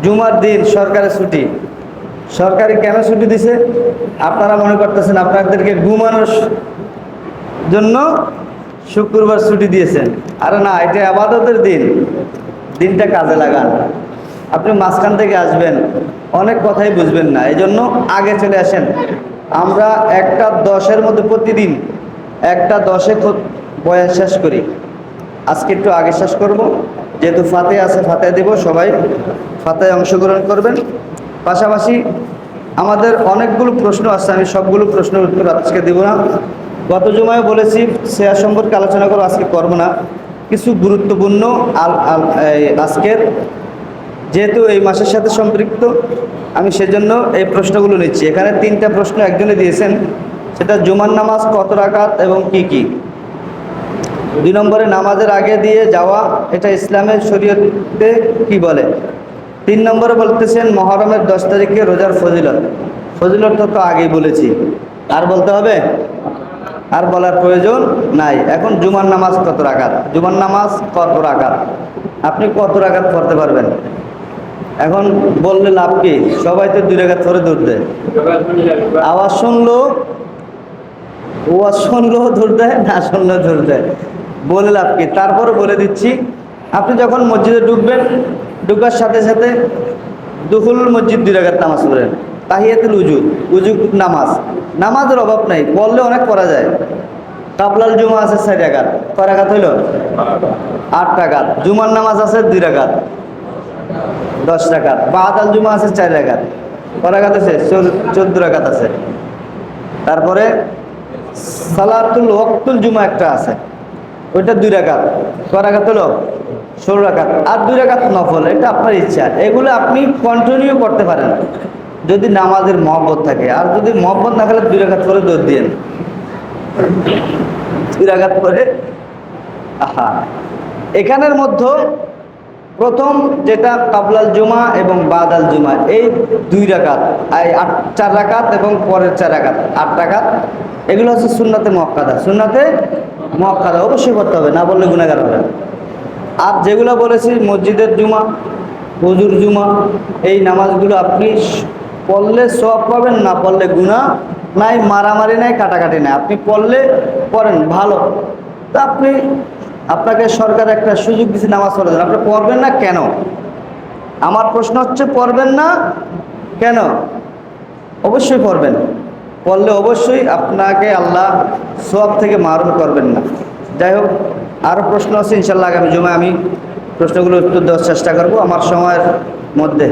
জুমার দিন সরকারের ছুটি। সরকারি কেন ছুটি দিছে? আপনারা মনে করতেছেন আপনাদেরকে ঘুমানোর জন্য শুক্রবার ছুটি দিয়েছেন। আরে না, এটা ইবাদতের দিন, দিনটা কাজে লাগান। আপনি মাঝখান থেকে আসবেন, অনেক কথাই বুঝবেন না, এই জন্য আগে চলে আসেন। আমরা 1:10-এর মধ্যে প্রতিদিন 1:10-এ বয়ান শেষ করি। আজকে একটু আগে শেষ করব, যেহেতু ফাতিহা আছে, ফাতিহা দেব, সবাই ফাতিহায় অংশগ্রহণ করবেন। পাশাপাশি আমাদের অনেকগুলো প্রশ্ন আছে, আমি সবগুলো প্রশ্নের উত্তর আজকে দেব না। গত জুমায় বলেছি শেয়ার সম্পর্কে আলোচনা করব, আজকে করব না। কিছু গুরুত্বপূর্ণ আজকের, যেহেতু এই মাসের সাথে সম্পৃক্ত, আমি সেজন্য এই প্রশ্নগুলো নিচ্ছি। এখানে 3টা প্রশ্ন একজনে দিয়েছেন, সেটা জুমার নামাজ কত রাকাত এবং কি কি। 2 নম্বরে নামাজের আগে দিয়ে যাওয়া, এটা ইসলামের শরীয়তে কি বলে। 3 নম্বরে বলতেছেন মুহররমের 10 তারিখে রোজার ফজিলত। ফজিলত তো আগেই বলেছি, আর বলতে হবে? আর বলার প্রয়োজন নাই। এখন জুমার নামাজ কত রাকাত, জুমার নামাজ কত রাকাত, আপনি কত রাকাত পড়তে পারবেন? এখন বললে লাভ কি? সবাই তো 2 রাকাত করে দৌড় দেয়, আওয়াজ শুনলো দৌড় দেয়, না শুনলেও দৌড় দেয়, বলে লাভ কি? তারপরে বলে দিচ্ছি, আপনি যখন মসজিদে ঢুকবেন, ঢুকার সাথে সাথে দুহুল মসজিদ 2 রাকাত নামাজ পড়েন। তাহিয়াতুল উজু নামাজ, নামাজের অভাব নাই, পড়লে অনেক পড়া যায়। কাবলাল জুমা আছে 4 রাকাত, কয় রাকাত হইল? 8 রাকাত। জুমার নামাজ আছে 2 রাকাত, 10 রাকাত। বাদাল জুমা আছে 4 রাকাত, কয় রাকাত আছে? 14 রাকাত আছে। তারপরে সালাতুল ওয়াক্তুল জুমা একটা আছে, ওইটা 2 রাকাত, কয় রাকাত হলো? 16 রাকাত। আর 2 রাকাত নফল, এটা আপনার ইচ্ছা। এগুলো আপনি কন্টিনিউ করতে পারেন যদি নামাজের মহব্বত থাকে। আর যদি মহব্বত না থাকলে 2 রাকাত করে দৌড় দিয়েন, 2 রাকাত করে। এখানের মধ্যে প্রথম যেটা কাবলাল জুমা এবং বাদাল জুমা, এই 2 রাকাত, 4 রাকাত এবং পরের 4 রাকাত, 8 রাকাত, এগুলো হচ্ছে সুন্নাতে মুআক্কাদা। সুন্নাতে মুআক্কাদা অবশ্যই করতে হবে, না বললে গুনাহগার হবে। আর যেগুলো বলেছি মসজিদের জুমা, হুজুর জুমা, এই নামাজগুলো আপনি পড়লে সওয়াব পাবেন, না পড়লে গুনাহ নাই, মারামারি নাই, কাটাকাটি নাই। আপনি পড়লে পড়েন, ভালো। তা আপনাকে সরকার একটা সুযোগ দিচ্ছে নামাজ পড়ার জন্য, আপনি পড়বেন না কেন? আমার প্রশ্ন হচ্ছে, পড়বেন না কেন? অবশ্যই পড়বেন, পড়লে অবশ্যই আপনাকে আল্লাহ সওয়াব থেকে মারুম করবেন না। যাই হোক, আরও প্রশ্ন আছে, ইনশাল্লাহ আগামী জুমায় আমি প্রশ্নগুলো উত্তর দেওয়ার চেষ্টা করব আমার সময়ের মধ্যে।